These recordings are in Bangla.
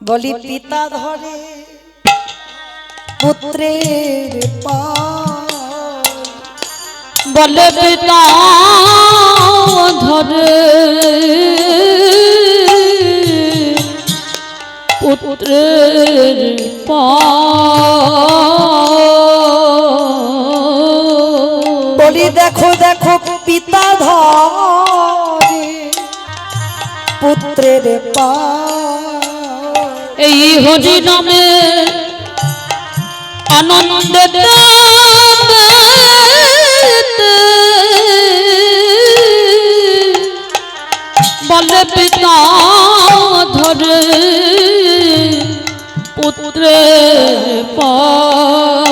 বলি পিতা ধরে পুত্রের পাল, বলে পিতা ধরে পুত্রের পাল। বলি দেখো দেখো পিতা ধরে পুত্রের পাল। এই হরি নামে আনন্দ বলে পিতা ধরে পুত্রের পাল।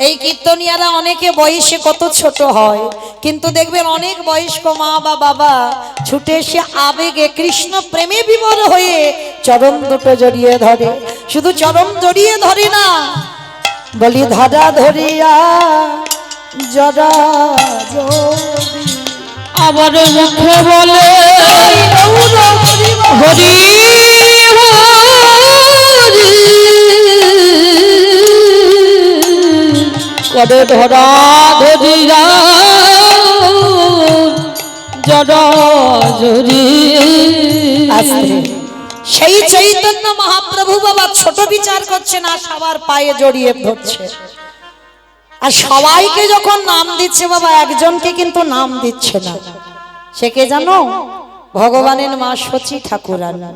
এই কীর্তনিয়ারা অনেকে বয়সে কত ছোট হয়, কিন্তু দেখবেন অনেক বয়স্ক মা বা বাবা ছুটে এসে আবেগে কৃষ্ণ প্রেমে বিভোর হয়ে চরণ দুটো জড়িয়ে ধরে। শুধু চরণ জড়িয়ে ধরে না, বলি ধরা ধরিয়া জরা জড়ি, আবার মুখে বলে হরি করে ধরা ধরিয়া জড়া জড়ি। সেই চৈতন্য মহাপ্রভু বাবা ছোট বিচার করছে না, সবার পায়ে জড়িয়ে ধরছে। আর সবাইকে যখন নাম দিচ্ছে বাবা, একজনকে কিন্তু নাম দিচ্ছে না। সে কে জানো? ভগবানের মা সচি ঠাকুরানী।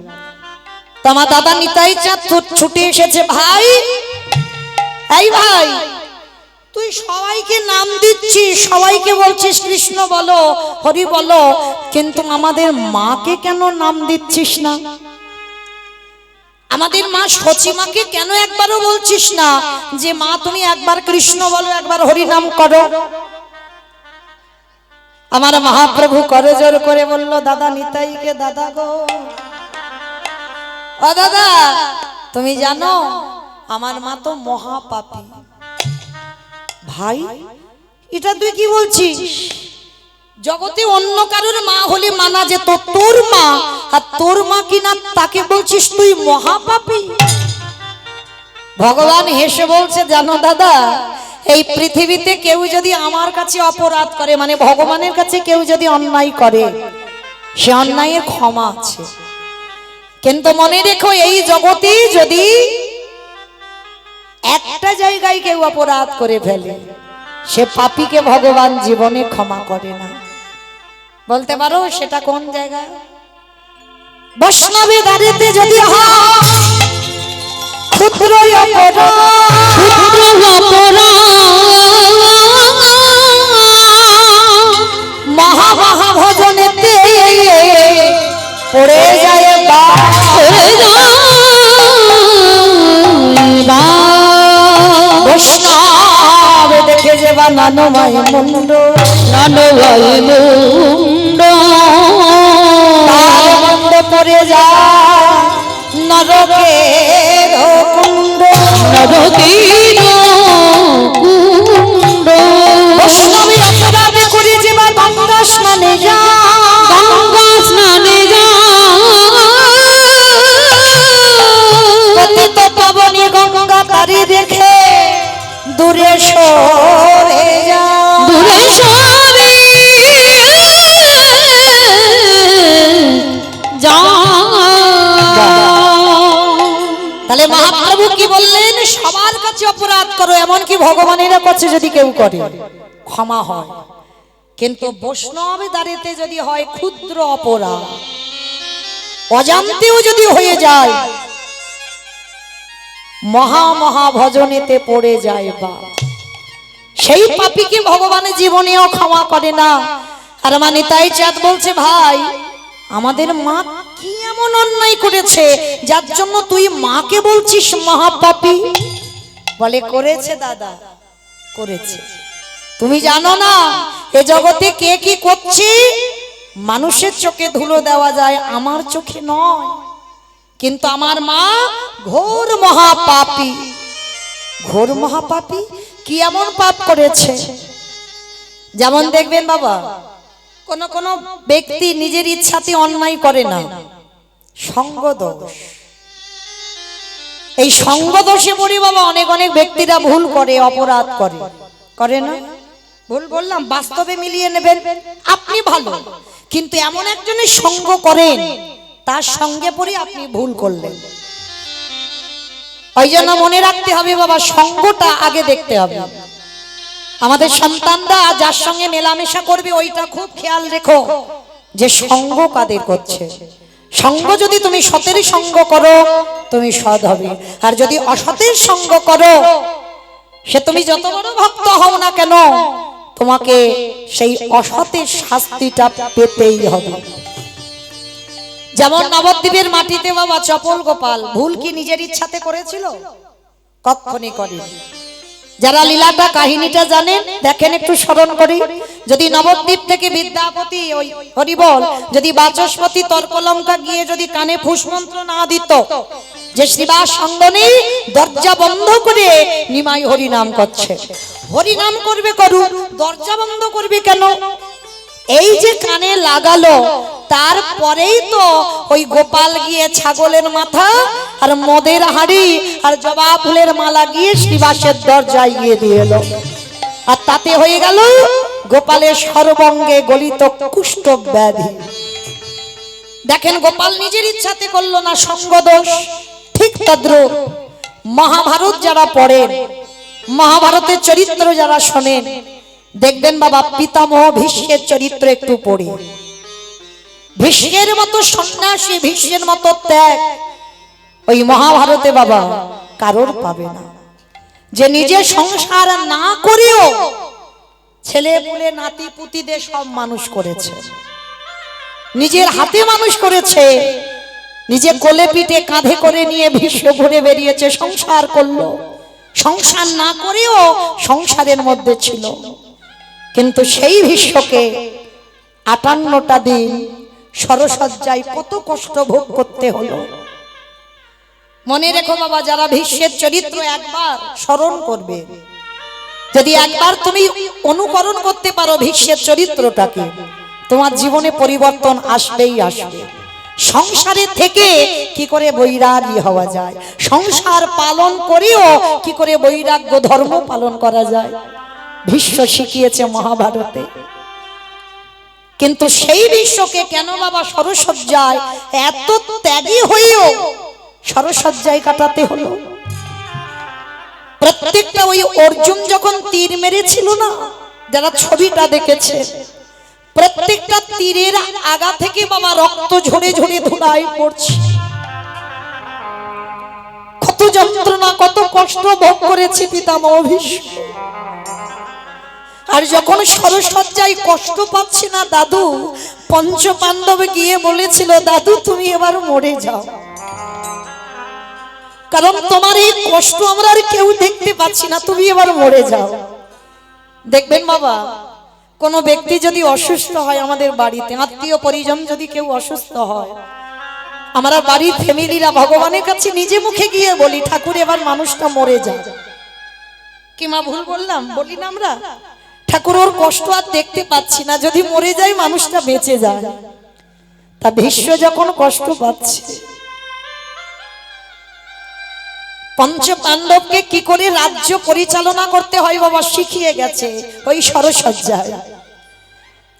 তোমার দাদা নিতাই চাঁদ ছুটে এসেছে, ভাই এই ভাই তুই সবাইকে নাম দিচ্ছিস, সবাইকে বলছিস কৃষ্ণ বলো হরি বলো, কিন্তু আমাদের মাকে কেন নাম দিচ্ছিস না? আমাদের মা সচি মাকে কেন একবারও বলছিস না যে মা তুমি একবার কৃষ্ণ বলো, একবার হরি নাম করো? আমার মহাপ্রভু করে জোর করে বলল, দাদা নিতাইকে, দাদা গো ও দাদা, তুমি জানো আমার মা তো মহাপাপী। ভাই এটা তুই কি বলছিস? জগতে অন্য কারোর মা হলে মানা যেত, তোর মা আর তোর মা কিনা তাকে বলছিস তুই মহাপাপী? ভগবান হেসে বলছে, জানো দাদা, এই পৃথিবীতে কেউ যদি আমার কাছে অপরাধ করে, মানে ভগবানের কাছে কেউ যদি অন্যায় করে, সে অন্যায়ের ক্ষমা আছে। কিন্তু মনে রেখো, এই জগতে যদি একটা জায়গায় কেউ অপরাধ করে ফেলে, সে পাপীকে ভগবান জীবনে ক্ষমা করে না। বলতে পারো সেটা কোন জায়গা? বৈষ্ণবে দাঁড়িতে যদি হয় ক্ষুদ্র অপরাধ, মহা মহা ভজনেতে পড়ে যায় বৈষ্ণব দেখে যে বা নানমায় মুন্ড, নানমায় মুন্ড তার মুন্ড পড়ে যায় নরকের কুণ্ড, নরকের কুণ্ড। বৈষ্ণবী অপরাধ করে যে বা গঙ্গা স্নানে যায়, গঙ্গা স্নানে পতিত পাবনী গঙ্গা তারি রেখে দূরে সরে যায়, দূরে সরে তাহলে মহাপ্রভু কি বললেন? সবার কাছে অপরাধ করো, এমনকি ভগবানের কাছে যদি কেউ করে ক্ষমা হয়। কিন্তু বৈষ্ণব দাঁড়িতে যদি হয় ক্ষুদ্র অপরাধ, অজান্তেও যদি হয়ে যায়, মহা মহা ভজনেতে পড়ে যায়, বা সেই পাপীকে ভগবানের জীবনেও ক্ষমা করে না। আর মানে তাই চাঁদ বলছে, ভাই আমাদের মা কি এমন অন্যায় করেছে যার জন্য তুই মাকে বলছিস মহাপাপী? বলে করেছে দাদা, করেছে। তুমি জানো না এ জগতে কে কি করছে? মানুষের চোখে ধুলো দেওয়া যায়, আমার চোখে নয়। কিন্তু আমার মা ঘোর মহাপাপী। ঘোর মহাপাপী কি এমন পাপ করেছে? যেমন দেখবেন বাবা, কোন কোন ব্যক্তি নিজের ইচ্ছাতে অন্যায় করে না, সঙ্গ দোষ। এই সঙ্গ দোষে পড়ে বাবা অনেক অনেক ব্যক্তিরা ভুল করে, অপরাধ করে, করে না? ভুল বললাম, বাস্তবে মিলিয়ে নেবেন। আপনি ভালো, কিন্তু এমন একজনের সঙ্গ করেন, তার সঙ্গে পড়ে আপনি ভুল করলেন। ওই জন্য মনে রাখতে হবে বাবা, সঙ্গটা আগে দেখতে হবে। আমাদের সন্তানরা যার সঙ্গে মেলামেশা করবে ওইটা খুব খেয়াল রেখো যে সঙ্গ কাদের করছে। সঙ্গ যদি তুমি সতের সঙ্গ করো তুমি সৎ হবে, আর যদি অসতের সঙ্গ করো সে তুমি যত বড় ভক্ত হও না কেন তোমাকে সেই অসতের শাস্তিটা পেতেই হবে। যেমন নবদ্বীপের মাটিতে বাবা চপল গোপাল ভুল কি নিজের ইচ্ছাতে করেছিল? কখনই করেনি। যারা লীলাটা কাহিনীটা জানেন দেখেন, একটু স্মরণ করি। যদি নবদ্বীপ থেকে বিদ্যাপতি ওই হরিবল, যদি বাচস্পতি তর্কলঙ্কা গিয়ে যদি কানে ফুসমন্ত্র না দিত যে শ্রীবাস সঙ্গনী দরজা বন্ধ করে নিমাই হরি নাম করছে, হরি নাম করবে করুক, দরজা বন্ধ করবে কেন? এই যে কানে লাগালো, তারপরেই তো ওই গোপাল গিয়ে ছাগলের মাথা আর মদের হাড়ি আর জবা ফুলের মালা গিয়ে শ্রীবাসের দরজায় গিয়ে দিয়ে এলো, আর তাতে হয়ে গেল গোপালের সর্বঙ্গে গলিত কুষ্ঠ ব্যাধি। দেখেন, গোপাল নিজের ইচ্ছাতে করলো না, সঙ্গ দোষ। ঠিক তদ্রূপ মহাভারত যারা পড়েন, মহাভারতের চরিত্র যারা শোনেন, দেখবেন বাবা পিতামহ ভীষ্মের চরিত্র একটু পড়ি। ভীষ্মের মতো সন্ন্যাসী, ভীষ্মের মতো ত্যাগ ওই মহাভারতে বাবা কারোর পাবে না। যে নিজে সংসার না করেও ছেলে পুলে নাতি পুতিদের সব মানুষ করেছে, নিজের হাতে মানুষ করেছে, নিজে কোলে পিঠে কাঁধে করে নিয়ে ভীষ্ম ঘুরে বেরিয়েছে, সংসার করলো। সংসার না করেও সংসারের মধ্যে ছিল, কিন্তু সেই ভীষ্মকে 58টা দিন সরসজ্জায় কত কষ্ট ভোগ করতে হলো। মনে রেখো বাবা, যারা ভীষ্মের চরিত্র একবার স্মরণ করবে, যদি একবার তুমি অনুকরণ করতে পারো ভীষ্মের চরিত্রটাকে, তোমার জীবনে পরিবর্তন আসবেই আসবে। সংসারে থেকে কি করে বৈরাগী হওয়া যায়, সংসার পালন করেও কি করে বৈরাগ্য ধর্ম পালন করা যায়, ভীষ্ম শিখিয়েছে মহাভারতে। কিন্তু সেই ভীষ্মকে কেন বাবা সরসজ্জায় এত ত্যাগী হয়েও সরসজ্জায় কাটাতে হলো? প্রত্যেকটা ওই অর্জুন যখন তীর মেরেছিল না, যারা ছবিটা দেখেছে, প্রত্যেকটা তীরের আগা থেকে বাবা রক্ত ঝরে ঝরে ধুলায় পড়ছে। কত যন্ত্রণা, কত কষ্ট ভোগ করেছে পিতামহ ভীষ্ম। আর যখন সরসজ্জায় কষ্ট পাচ্ছে না দাদু, পঞ্চ পাণ্ডব গিয়ে বলেছিল, দাদু তুমি এবার মরে যাও, কারণ তোমার এই কষ্ট আমরা আর কেউ দেখতে পাচ্ছি না, তুমি এবার মরে যাও। দেখবেন বাবা, কোনো ব্যক্তি যদি অসুস্থ হয়, আমাদের বাড়িতে আত্মীয় পরিজন যদি কেউ অসুস্থ হয়, আমরা বাড়ির ফ্যামিলিরা ভগবানের কাছে নিজে মুখে গিয়ে বলি, ঠাকুর এবার মানুষটা মরে যায়। কি মা ভুল বললাম? বলি না আমরা, ঠাকুর ওর কষ্ট আর দেখতে পাচ্ছি না, যদি মরে যায় মানুষটা বেঁচে যায়। তা ভীষ্ম যখন কষ্ট পাচ্ছে, পঞ্চ পাণ্ডবকে কি করে রাজ্য পরিচালনা করতে হয় বাবা শিখিয়ে গেছে ওই সরসজ্জায়।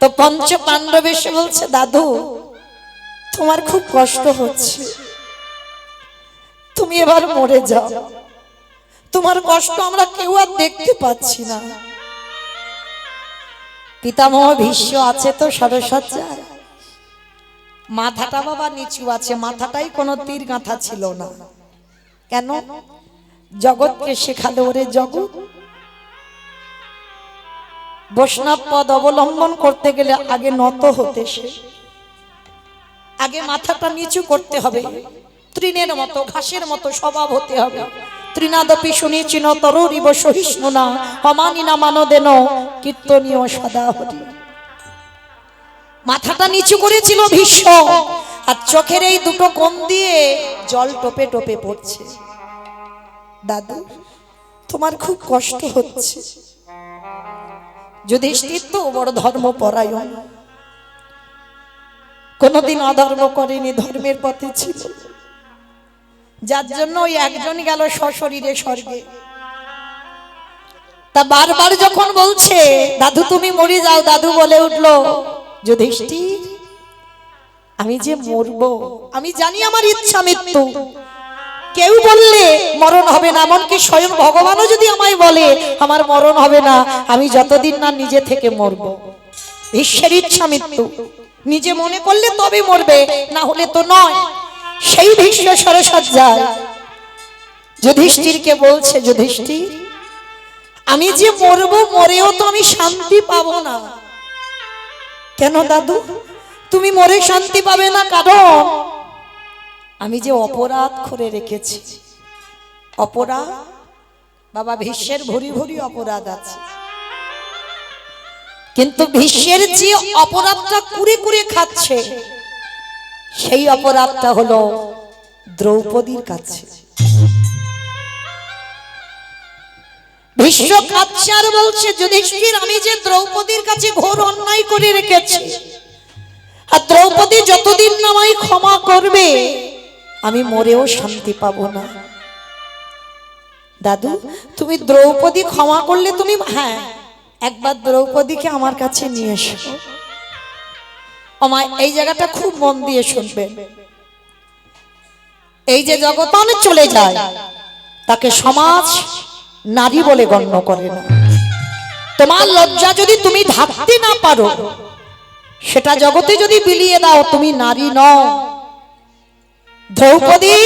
তো পঞ্চ পাণ্ডব এসে বলছে, দাদু তোমার খুব কষ্ট হচ্ছে, তুমি এবার মরে যাও, তোমার কষ্ট আমরা কেউ আর দেখতে পাচ্ছি না। পিতামহ ভীষ্ম আছে তো সরসজ্জায়, মাথাটা বাবা নিচু আছে, মাথাটাই কোনো তীর গাঁথা ছিল না। কেন? জগৎকে শেখালো, ওরে জগৎ, বৈষ্ণব পদ অবলম্বন করতে গেলে আগে নত হতে, আগে মাথাটা নিচু করতে হবে, তৃণের মতো ঘাসের মতো স্বভাব হতে হবে। তৃণাদপি শুনিচিন তরুরিব সহিষ্ণু না অমানি না মানদেন কীর্তনীয় সদা হরি। মাথাটা নিচু করেছিল ভীষ্ম, আর চোখের এই দুটো কোণ দিয়ে জল টোপে টোপে পড়ছে। দাদু তোমার খুব কষ্ট হচ্ছে। যুধিষ্ঠির তো বড় ধর্মপরায়ণ, কোনোদিন অধর্ম করেনি, ধর্মের পথে ছিল, যার জন্য ওই একজন গেল সশরীরে স্বর্গে। তা বারবার যখন বলছে দাদু তুমি মরে যাও, দাদু বলে উঠলো যুধিষ্ঠির আমি যে মরবো, আমি জানি আমার ইচ্ছা মৃত্যু, কেউ বললে মরণ হবে না, এমনকি স্বয়ং ভগবানও যদি আমায় বলে আমার মরণ হবে না, আমি যতদিন না নিজে থেকে মরবো। ঈশ্বরের ইচ্ছা মৃত্যু, নিজে মনে করলে তবে মরবে, না হলে তো নয়। সেই ভীষ্ম সরসজ্জায় যুধিষ্ঠিরকে বলছে যুধিষ্ঠির আমি যে মরবো, মরেও তো আমি শান্তি পাবো না। কেন দাদু তুমি মরে শান্তি পাবে না? কারণ আমি যে অপরাধ করে রেখেছি। অপরাধ বাবা ভীষ্মের ভরি ভরি অপরাধ আছে, কিন্তু ভীষ্মের যে অপরাধটা কুড়ে কুড়ে খাচ্ছে সেই অপরাধটা হলো দ্রৌপদীর কাছে। ভীষ্ম কাছে আর বলছে যুধিষ্ঠির আমি যে দ্রৌপদীর কাছে ঘোর অন্যায় করে রেখেছি, আর দ্রৌপদী যতদিন না আমায় ক্ষমা করবে আমি মরেও শান্তি পাবো না। দাদু তুমি দ্রৌপদী ক্ষমা করলে তুমি, হ্যাঁ একবার দ্রৌপদীকে আমার কাছে নিয়ে এসো। আমায় এই জায়গাটা খুব মন দিয়ে শুনবেন। এই যে জগতানে চলে যায় তাকে সমাজ নারী বলে গণ্য করে না। তোমার লজ্জা যদি তুমি ঢাকতে না পারো, সেটা জগতে যদি বিলিয়ে দাও, তুমি নারী নও। দ্রৌপদী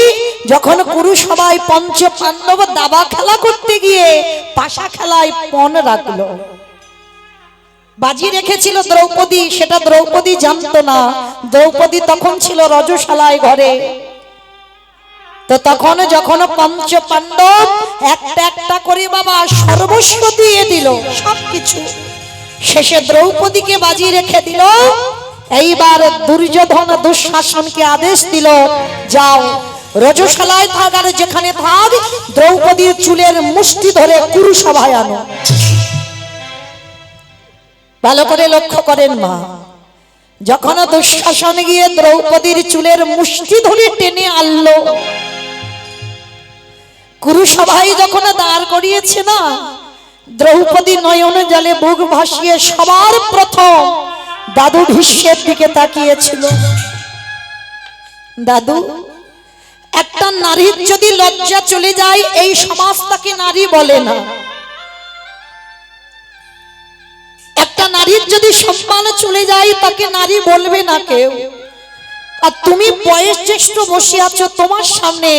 যখন কুরুসভায় পঞ্চ পাণ্ডব দাবা খেলা করতে গিয়ে পাশা খেলায় পণ রাখলো, বাজি রেখেছিল দ্রৌপদী, সেটা দ্রৌপদী জানতো না। দ্রৌপদী তখন ছিল রজশালায় ঘরে। তো তখন যখন পঞ্চ পাণ্ডব একটা একটা করে বাবা সর্বস্ব দিয়ে দিল, সবকিছু শেষে দ্রৌপদীকে বাজি রেখে দিল। এইবার দুর্যোধন দুঃশাসনকে আদেশ দিল যাও রজশালায় থাক, আর যেখানে থাক দ্রৌপদীর চুলের মুষ্টি ধরে কুরুসভায় আনো। ভালো করে লক্ষ্য করেন মা, যখন দুঃশাসন গিয়ে দ্রৌপদীর চুলের মুষ্টি ধরে টেনে আনলো, কুরুসভায় যখন দাঁড় করিয়েছে না, দ্রৌপদী নয়ন জলে বুক ভাসিয়ে সবার প্রথম দাদু ভীষ্মের দিকে তাকিয়েছিল। দাদু একটা নারীর যদি লজ্জা চলে যায় এই সমাজ তাকে নারী বলে না। একটা নারীর যদি সম্মান চলে যায় তাকে নারী বলবে না কেউ। আর তুমি বয়স জ্যেষ্ঠ বসে আছো, তোমার সামনে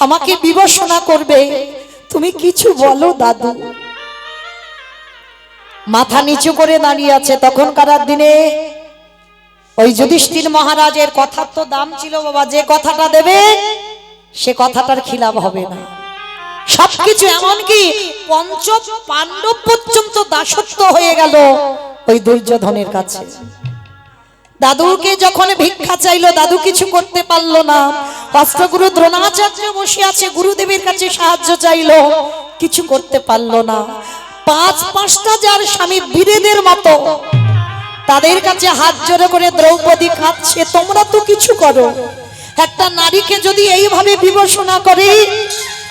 আমাকে বিবেচনা করবে, তুমি কিছু বলো দাদু। মাথা নিচু করে দাঁড়িয়ে আছে। তখনকার দিনে ওই যুধিষ্ঠির মহারাজের কথার তো দাম ছিল বাবা, যে কথাটা দেবে সে কথাটার খিলাফ হবে না। সবকিছু এমনকি পঞ্চ পাণ্ডব পর্যন্ত দাসত্ব হয়ে গেল ওই দুর্যোধনের কাছে। দাদুকে যখন ভিক্ষা চাইলো, দাদু কিছু করতে পারলো না। অষ্টগুরু দ্রোণাচার্য বসে আছে, গুরুদেবের কাছে সাহায্য চাইলো, কিছু করতে পারলো না। পাঁচটা যার স্বামী বীরেদের মতো তাদের কাছে হাত জোড়ে করে দ্রৌপদী কাঁদছে, তোমরা তো কিছু করো। একটা নারীকে যদি এইভাবে বিবেচনা করে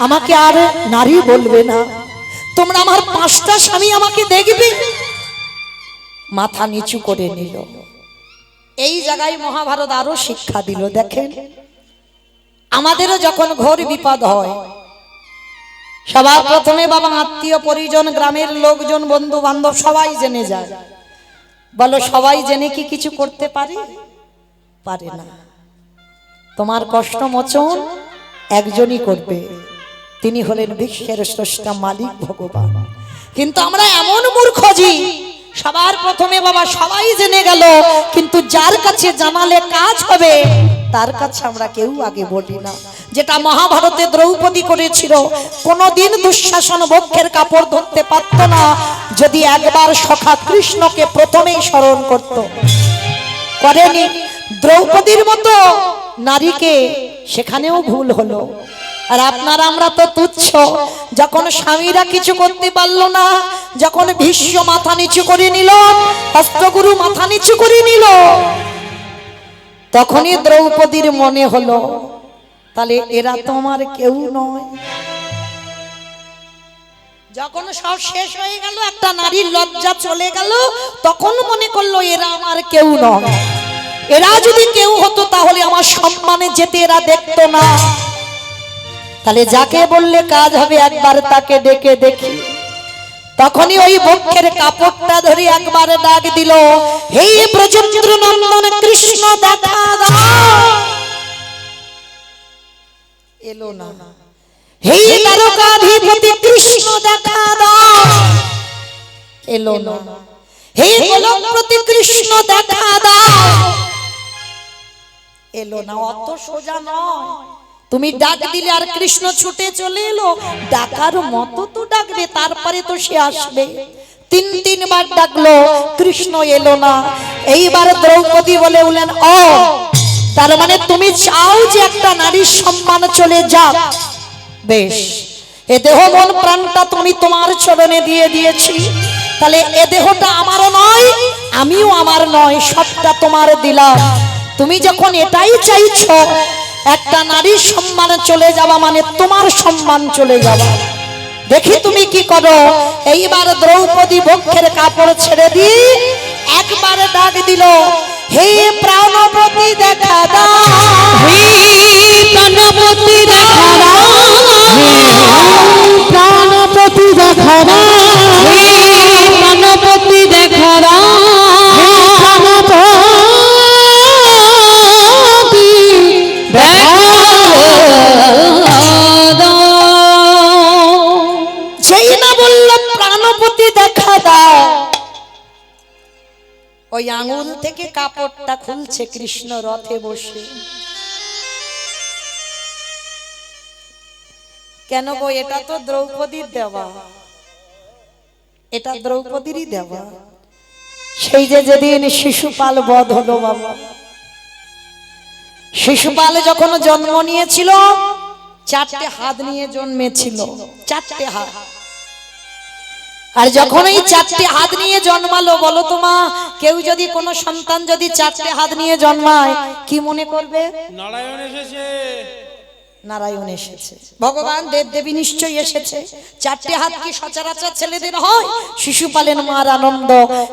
আমাকে আর নারী বলবে না, তোমরা আমার 5টা স্বামী আমাকে দেখবে। মাথা নিচু করে নিল। এই জায়গায় মহাভারত আরো শিক্ষা দিল। দেখেন আমাদেরও যখন ঘোর বিপদ হয়, সবার প্রথমে বাবা আত্মীয় পরিজন, গ্রামের লোকজন, বন্ধু বান্ধব সবাই জেনে যায়। বলো সবাই জেনে কি কিছু করতে পারে? পারে না। তোমার কষ্ট মোচন একজনই করবে, তিনি হলেন বিশ্বের স্রষ্টা মালিক ভগবান। কিন্তু আমরা এমন মূর্খ যে সবার প্রথমে বাবা সবাই জেনে গেল, কিন্তু যার কাছে জানালে কাজ হবে তার কাছে আমরা কেউ আগে বলি না। যেটা মহাভারতে দ্রৌপদী করেছিল। কোনদিন দুঃশাসন বক্ষের কাপড় ধরতে পারত না যদি একবার সখা কৃষ্ণকে প্রথমেই স্মরণ করত। করেনি। দ্রৌপদীর মতো নারীকে সেখানেও ভুল হলো। আর আপনারা আমরা তো তুচ্ছ। যখন স্বামীরা কিছু করতে পারলো না, যখন ভীষ্ম মাথা নিচু করে নিল, অষ্টগুরু মাথা নিচু করে নিল, তখনই দ্রৌপদীর মনে হলো তাহলে এরা তো আমার কেউ নয়। যখন সব শেষ হয়ে গেল, একটা নারীর লজ্জা চলে গেল, তখন মনে করলো এরা আমার কেউ নয়। এরা যদি কেউ হতো তাহলে আমার সম্মানে যেতে এরা দেখতো না। তাহলে যাকে বললে কাজ হবে একবার তাকে ডেকে দেখি। তখনই ওই বক্ষের কাপড়টা ধরে একবার ডাক দিল, হে ব্রজেন্দ্র নন্দন কৃষ্ণ দেখা দাও। এলো না। হে দ্বারকাধিপতি কৃষ্ণ দেখা দাও। এলো না। হে গোলকপতি কৃষ্ণ দেখা দাও। এলো না। অত সোজা নয়, তুমি ডাক দিলে আর কৃষ্ণ ছুটে চলে এলো। ডাকার মতো তো ডাকবে, তারপরে তো সে আসবে। তিনবার ডাকলো, কৃষ্ণ এলো না। এইবার দ্রৌপদী বলে উঠলেন, ও তার মানে তুমি চাও যে একটা নারীর সম্মান চলে যাক। বেশ, এ দেহ মন প্রাণটা তুমি তোমার চরণে দিয়ে দিয়েছি, তাহলে এ দেহটা আমারও নয়, আমিও আমার নয়, সবটা তোমার দিলাম। তুমি যখন এটাই চাইছো একটা নারীর সম্মান চলে যাওয়া মানে তোমার সম্মান চলে যাওয়া, দেখি তুমি কি করো। এইবার দ্রৌপদী বক্ষের কাপড় ছেড়ে দিয়ে একবার ডাক দিল, হে প্রাণপতি দেখা দাও। হে প্রাণপতি দেখা দাও। প্রাণপতি দেখা দাও। হে প্রাণপতি দেখা দাও। প্রাণপতি দেখা দাও। যেই না বললাম প্রাণপতি দেখা দাও, ওই আঙুল থেকে কাপড়টা খুলছে কৃষ্ণ রথে বসে। কেন গো, এটা তো দ্রৌপদীর দেওয়া, এটা দ্রৌপদীরই দেওয়া। সেই যে যেদিন শিশুপাল বধ হলো বাবা, শিশুপাল যখন জন্ম নিয়েছিল 4টে হাত নিয়ে জন্মেছিল, 4টে হাত। আর যখন এই 4টে হাত নিয়ে জন্মালো, বলো তো মা, কেউ যদি কোনো সন্তান যদি 4টে হাত নিয়ে জন্মায় কি মনে করবে? নারায়ণ এসেছে, নারায়ণ এসেছে, ভগবান দেব দেবী নিশ্চয়ই এসেছে। 4টে হাত কি সচরাচর ছেলেদের হয়? শিশুপালের মার আনন্দ।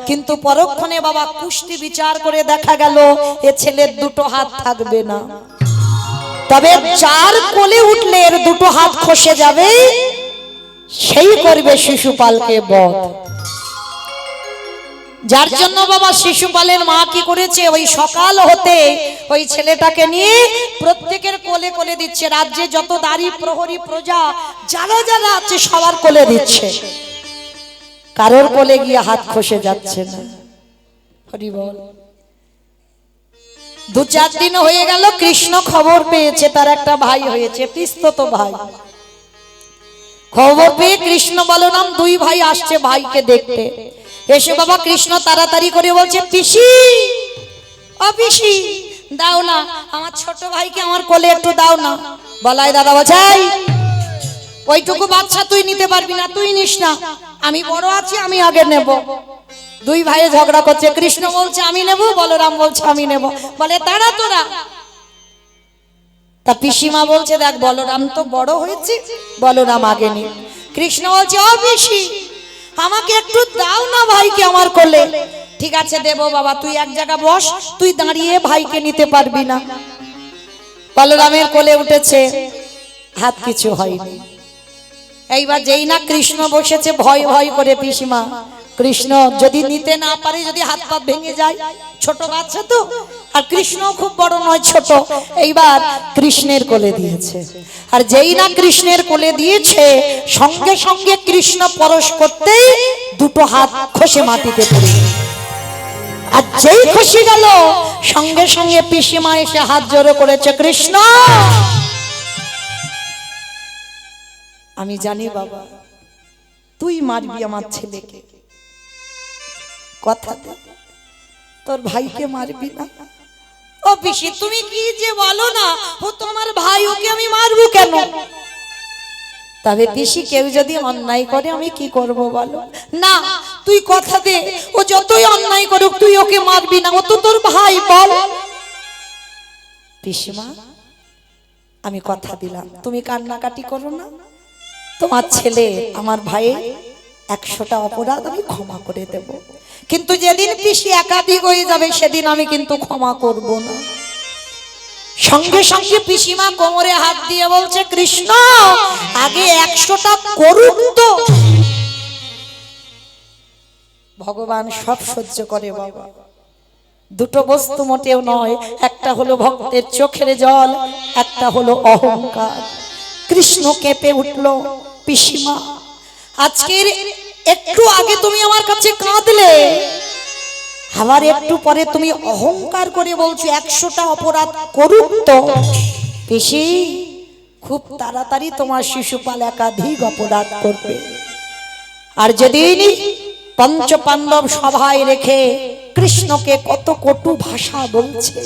কিন্তু পরক্ষণে বাবা কুষ্টি বিচার করে দেখা গেল এ ছেলের 2টো হাত থাকবে না, তবে যার কোলে উঠলে এর 2টো হাত খসে যাবে সেই করবে শিশুপালকে বধ। যার জন্য বাবা শিশুপালের মা কি করেছে, ওই সকাল হতে ওই ছেলেটাকে নিয়ে প্রত্যেকের কোলে কোলে দিচ্ছে। রাজ্যে যত দাঁড়ি প্রহরী প্রজা যারা যারা আছে সবার কোলে দিচ্ছে, কারোর কোলে গিয়ে হাত খসে যাচ্ছে না। হরি বল। 2-4 দিন হয়ে গেল, কৃষ্ণ খবর পেয়েছে তার একটা ভাই হয়েছে, পিস্তত ভাই। খবর পেয়ে কৃষ্ণ বলরাম 2 ভাই আসছে ভাইকে দেখতে। এসে বাবা কৃষ্ণ তাড়াতাড়ি করে বলছে, পিসি, ও পিসি, দাও না আমার ছোট ভাইকে আমার কোলে একটু দাও না। বলাই দাদা বাছাই, ওইটুকু বাচ্চা তুই নিতে পারবি না, তুই নিস না, আমি বড় আছি, আমি আগে নেব। 2 ভাইয়ে ঝগড়া করছে, কৃষ্ণ বলছে আমি নেব, বলরাম বলছে আমি নেব। বলে তারা তোরা। তা পিসিমা বলছে, দেখ বলরাম তো বড় হয়েছে, বলরাম আগে নি। কৃষ্ণ বলছে, ও পিসি, আমাকে একটু দাও না ভাইকে আমার কোলে। ঠিক আছে দেব বাবা, তুই এক জায়গা বস, তুই দাঁড়িয়ে ভাইকে নিতে পারবি না। বলরামের কোলে উঠেছে, হাত কিছু হয়নি। এইবার যেই না কৃষ্ণ বসেছে, ভয় ভয় করে পিসিমা, কৃষ্ণ যদি নিতে না পারে, যদি হাত পা ভেঙে যায়, ছোট বাচ্চা তো, আর কৃষ্ণ খুব বড় নয়, ছোট। এইবার কৃষ্ণের কোলে দিয়েছে, আর যেই না কৃষ্ণের কোলে দিয়েছে সঙ্গে সঙ্গে কৃষ্ণ পরশ করতেই 2টো হাত খসে মাটিতে পড়ে। আর যেই খুশি গেল সঙ্গে সঙ্গে পিসিমা এসে হাত জোড়ো করেছে, কৃষ্ণ আমি জানি বাবা তুই মারবি আমার ছেলেকে, কথা দে তোর ভাইকে মারবি না। ও পিসি তুমি কি যে বলো না, ও তোমার ভাই, ওকে আমি মারবো কেন? তবে পিসি কেউ যদি অন্যায় করে আমি কি করব বলো? না তুই কথা দে, ও যতই অন্যায় করুক তুই ওকে মারবি না, ও তো তোর ভাই। বল পিসিমা আমি কথা দিলাম তুমি কান্নাকাটি করো না, তোমার ছেলে আমার ভাই 100টা অপরাধ আমি ক্ষমা করে দেব, কিন্তু যেদিন পিসি একাধিক হয়ে যাবে সেদিন আমি কিন্তু ক্ষমা করব না। সঙ্গে সঙ্গে পিসিমা কোমরে হাত দিয়ে বলছে কৃষ্ণ আগে 100টা করুক তো। ভগবান সব সহ্য করে বাবা, দুটো বস্তু মোটেও নয়, একটা হলো ভক্তের চোখের জল, একটা হলো অহংকার। কৃষ্ণ কেঁপে উঠল, পিসিমা আজকের একটু আগে তুমি আমার কাছে কাঁদলে, আবার একটু পরে তুমি অহংকার করে বলছো 100টা অপরাধ করুক তো। পিসি খুব তাড়াতাড়ি তোমার শিশুপাল একাধিক অপরাধ করবে, আর যেদিন পঞ্চ পাণ্ডব সভায় রেখে কৃষ্ণকে কত কটু ভাষা বলছে,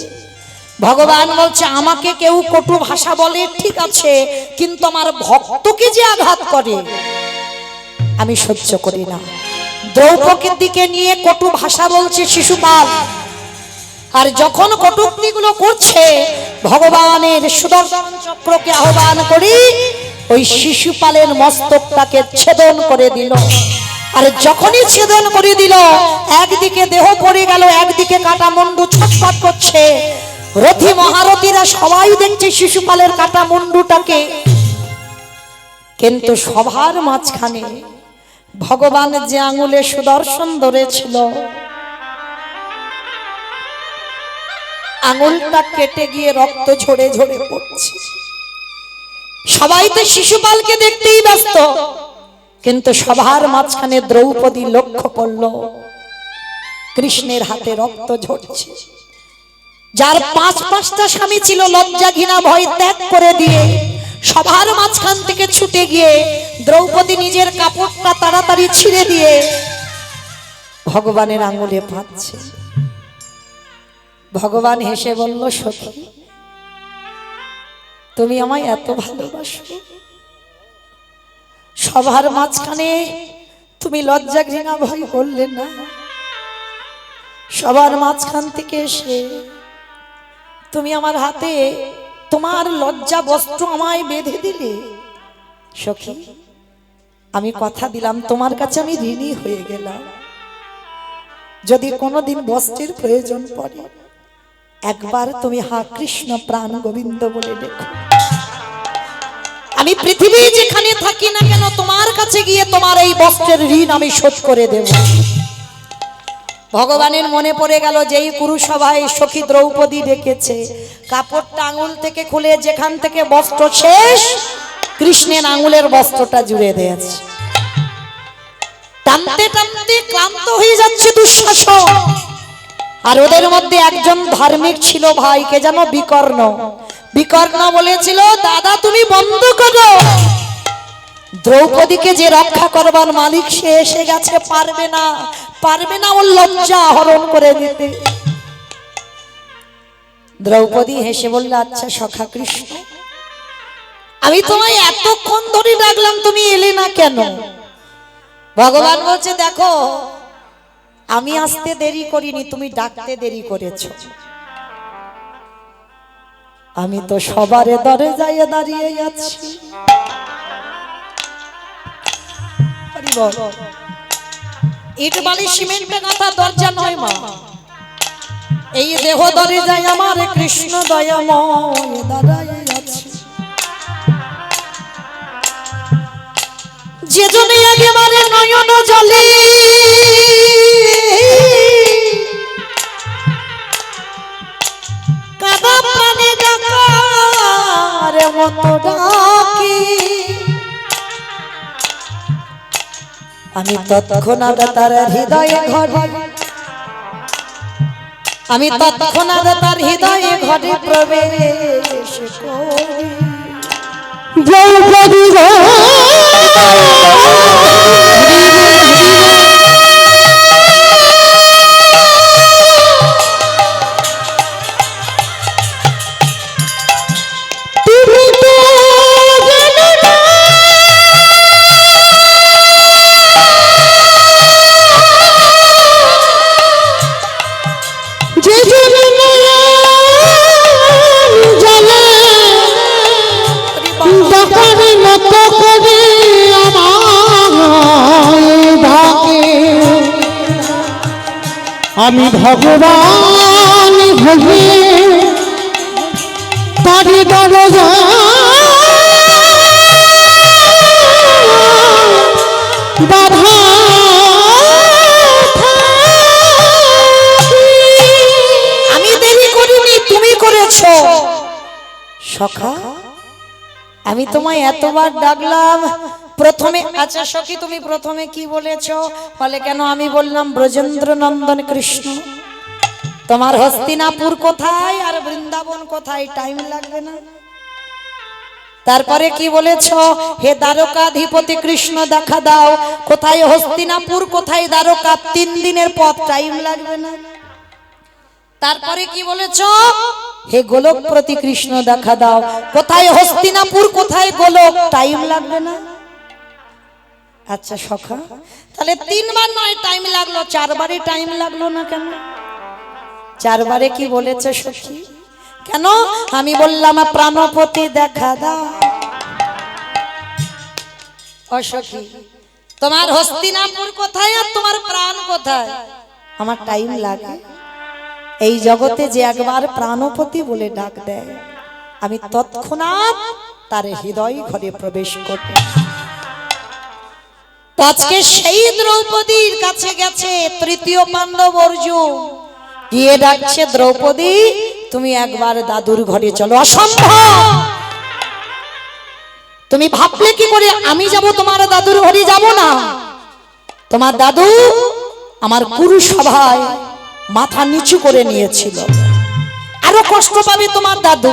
ভগবান বলছে আমাকে কেউ কটু ভাষা বলে ঠিক আছে, কিন্তু আমার ভক্তকে যে আঘাত করে আমি সহ্য করি না। দ্রৌপদীর দিকে নিয়ে কটু ভাষা বলছে শিশুপাল, আর যখন কটূক্তিগুলো করছে ভগবানের সুদর্শন চক্রকে আহ্বান করি ওই শিশুপালের মস্তকটাকে ছেদন করে দিল। আর যখনই ছেদন করে দিল একদিকে দেহ পড়ে গেল, একদিকে কাটা মুন্ডু ছটফট করছে। রথী মহারথীরা সবাই দেখছে শিশুপালের কাটা মুন্ডুটাকে, কিন্তু সবার মাঝখানে ভগবান যে আঙুলে সুদর্শন ধরেছিল আঙুলটা কেটে গিয়ে রক্ত ঝরে ঝরে পড়ছে। সবাই তো শিশুপালকে দেখতেই ব্যস্ত, কিন্তু সবার মাঝখানে দ্রৌপদী লক্ষ্য করল কৃষ্ণের হাতে রক্ত ঝরছে। যার 5টা স্বামী ছিল লজ্জা ঘৃণা ভয় ত্যাগ করে দিয়ে সবার মাঝখান থেকে ছুটে গিয়ে দ্রৌপদী নিজের কাপড়টা তাড়াতাড়ি ছিঁড়ে দিয়ে ভগবানের আঙুলে পাচ্ছে। ভগবান হেসে বলল সখী তুমি আমায় এত ভালোবাসো, সবার মাঝখানে তুমি লজ্জা ঘৃণা ভয় করলে না, সবার মাঝখান থেকে এসে তুমি আমার হাতে তোমার লজ্জা বস্ত্র আমায় বেঁধে দিলে। সখী আমি কথা দিলাম তোমার কাছে আমি ঋণী হয়ে গেলাম, যদি কোনোদিন বস্ত্রের প্রয়োজন পড়ে একবার তুমি হা কৃষ্ণ প্রাণ গোবিন্দ বলে দেখো, আমি পৃথিবী যেখানে থাকি না কেন তোমার কাছে গিয়ে তোমার এই বস্ত্রের ঋণ আমি শোধ করে দেব। ভগবানের মনে পড়ে গেল যেই কুরুসভায় সখী দ্রৌপদী ডেকেছে, কাপড়টা আঙুল থেকে খুলে যেখান থেকে বস্ত্র শেষ কৃষ্ণের আঙুলের বস্ত্রটা জুড়ে দিয়েছে। টানতে টানতে ক্লান্ত হয়ে যাচ্ছে দুঃশাসন, আর ওদের মধ্যে একজন ধার্মিক ছিল ভাই, কে যেন বিকর্ণ। বিকর্ণ বলেছিল দাদা তুমি বন্ধ করো, দ্রৌপদীকে যে রক্ষা করবার মালিক সে এসে গেছে, পারবে না পারবে না ওর লজ্জা হরণ করে দিতে। দ্রৌপদী হেসে বলল আচ্ছা সখা কৃষ্ণ আমি তোমায় এতক্ষণ ধরে ডাকলাম তুমি এলে না কেন? ভগবান বলছে দেখো আমি আসতে দেরি করিনি, তুমি ডাকতে দেরি করেছো। আমি তো সবারে দরে যাইয়ে দাঁড়িয়ে আছি। ইট বালি সিমেন্টে গাঁথা দরজা নয় মা, এই দেহ দরে যাই আমার কৃষ্ণ দয়াময় দাঁড়াইয়ে আছে। যে জন্য একেবারে নয়ন জলে কাদা প্রাণে ডাকার মতো ডাকি, আমি তৎক্ষণাৎ তার হৃদয়ে ঘরে, আমি তৎক্ষণাৎ তার হৃদয়ে ঘরে প্রবেশ করি। দ্রৌপদী আমি ভগবান ভবে তারি দরজা বাধা আমি দেরি করিনি, তুমি করেছো সখা। আমি তোমায় এতবার ডাকলাম, প্রথমে আচ্ছা সখী তুমি প্রথমে কি বলেছো বলে কেন? আমি বললাম ব্রজেন্দ্র নন্দন কৃষ্ণ। তোমার হস্তিনাপুর কোথায় আর বৃন্দাবন কোথায়, টাইম লাগবে না? তারপরে কি বলেছো? হে দ্বারকাধিপতি কৃষ্ণ দেখা দাও, কোথায় হস্তিনাপুর কোথায় দ্বারকা, 3 দিনের পথ, টাইম লাগবে না? তারপরে কি বলেছো? হে গোলকপ্রতি কৃষ্ণ দেখা দাও, কোথায় হস্তিনাপুর কোথায় গোলক, টাইম লাগবে না? আচ্ছা সখা, তাহলে 3 বার নয় টাইম লাগলো, 4 বারে টাইম লাগলো না কেন? 4 বারে কি বলেছে সখী? কেন? আমি বললাম প্রাণপতি দেখা দাও। ও সখী, তোমার হস্তিনাপুর কোথায় আর তোমার প্রাণ কোথায়? আমার টাইম লাগে। এই জগতে যে একবার প্রাণপতি বলে ডাক দেয়, আমি তৎক্ষণাৎ তার হৃদয় ঘরে প্রবেশ করব। তো আজকে সেই দ্রৌপদীর কাছে গেছে তৃতীয় পাণ্ডব অর্জুন, গিয়ে ডাকছে দ্রৌপদী তুমি একবার দাদুর ঘরে চলো। অসম্ভব! তুমি ভাবলে কি করে আমি যাব তোমার দাদুর ঘরে? যাব না। তোমার দাদু আমার কুরু সভায় মাথা নিচু করে নিয়েছিল, আরো কষ্ট পাবে তোমার দাদু।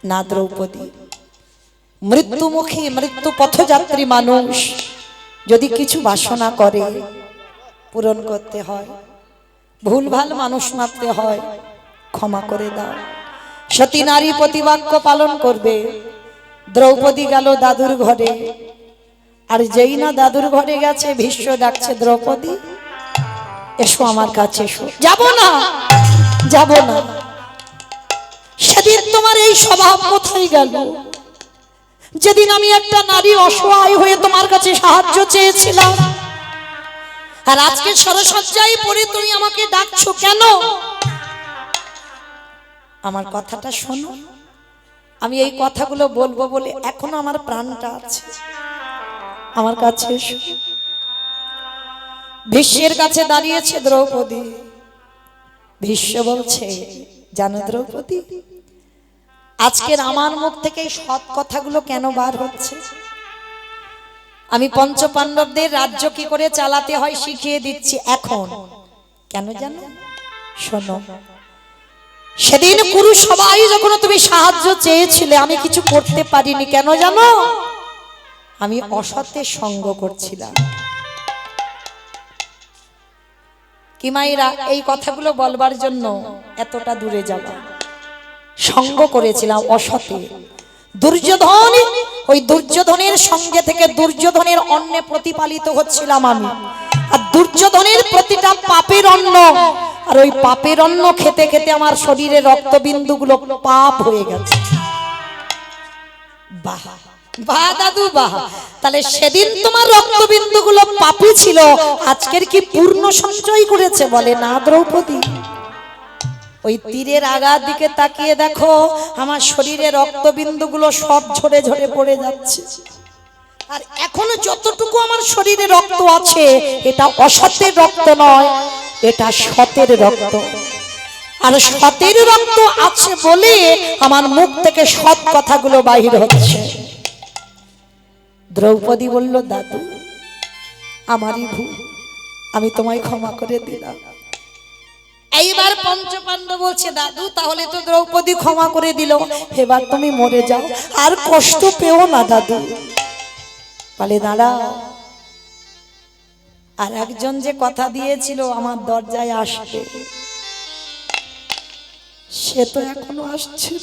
না দ্রৌপদী, মৃত্যুমুখী মৃত্যু পথযাত্রী মানুষ যদি কিছু বাসনা করে পূরণ করতে হয়, ভুলভাল মানুষ মারতে হয়, ক্ষমা করে দাও। সতী নারী প্রতিবাক্য পালন করবে। দ্রৌপদী গেল দাদুর ঘরে, আর যেই না দাদুর ঘরে গেছে ভীষ্ম ডাকছে দ্রৌপদী এসো আমার কাছে এসো। যাব না, যাব না। সেদিন তোমার এই স্বভাব কোথায় গেল? যেদিন আমি একটা নারী অসহায় হয়ে তোমার কাছে সাহায্য চেয়েছিলাম, আর আজকে সরসজ্জায় পড়ে তুমি আমাকে ডাকছো কেন? আমার কথাটা শোনো। আমি এই কথাগুলো বলবো বলে এখনো আমার প্রাণটা আছে। আমার কাছে এসো। ভীষ্মের কাছে দাঁড়িয়েছে দ্রৌপদী। ভীষ্ম বলছে জানো দ্রৌপদী, আজকের আমার মুখ থেকে সৎ কথাগুলো কেন বার হচ্ছে? আমি পঞ্চ পাণ্ডবদের রাজ্য কি করে চালাতে হয় শিখিয়ে দিচ্ছি এখন। কেন জানো? শোনো, সেদিন কুরু সবাই যখন তুমি সাহায্য চেয়েছিলে আমি কিছু করতে পারিনি। কেন জানো? আমি অসতের সঙ্গ করছিলাম। কি মাইরা এই কথাগুলো বলবার জন্য এতটা দূরে যাবা? সঙ্গ করেছিলাম অসতে। দুর্যোধন, ওই দুর্যোধনের সঙ্গে থেকে দুর্যোধনের অন্নে প্রতিপালিত হচ্ছিলাম আমি। আর দুর্যোধনের প্রতিটা পাপের অন্ন, আর ওই পাপের অন্ন খেতে খেতে আমার শরীরে রক্তবিন্দুগুলো পাপ হয়ে গেছে। বাহ বাহ দাদু বাহ। তাহলে সেদিন তোমার রক্তবিন্দুগুলো পাপী ছিল, আজকের কি পূর্ণ সঞ্চয় করেছে? বলে না দ্রৌপদী। ওই তীরের আগার দিকে তাকিয়ে দেখো, আমার শরীরে রক্তবিন্দুগুলো সব ঝরে ঝরে পড়ে যাচ্ছে। আর এখনো যতটুকু আমার শরীরে রক্ত আছে এটা অসতের রক্ত নয়, এটা সতের রক্ত। আর সতের রক্ত আছে বলে আমার মুখ থেকে সৎ কথাগুলো বাহির হচ্ছে। দ্রৌপদী বলল দাদু আমারই ভুল, আমি তোমায় ক্ষমা করে দিলাম। এইবার পঞ্চপাণ্ডব বলছে দাদু তাহলে তো দ্রৌপদী ক্ষমা করে দিল, এবার তুমি মরে যাও, আর কষ্ট পেও না দাদু। বলে দাঁড়া, আর একজন যে কথা দিয়েছিল আমার দরজায় আসবে, সে তো এখনো আসছে।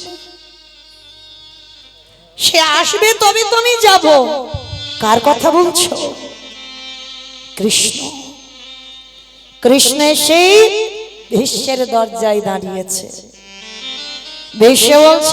সে আসবে তবে তুমি যাব। কার কথা বলছো? কৃষ্ণ। কৃষ্ণ সেই ভীষ্মের দরজায় দাঁড়িয়েছে। ভীষ্ম বলছে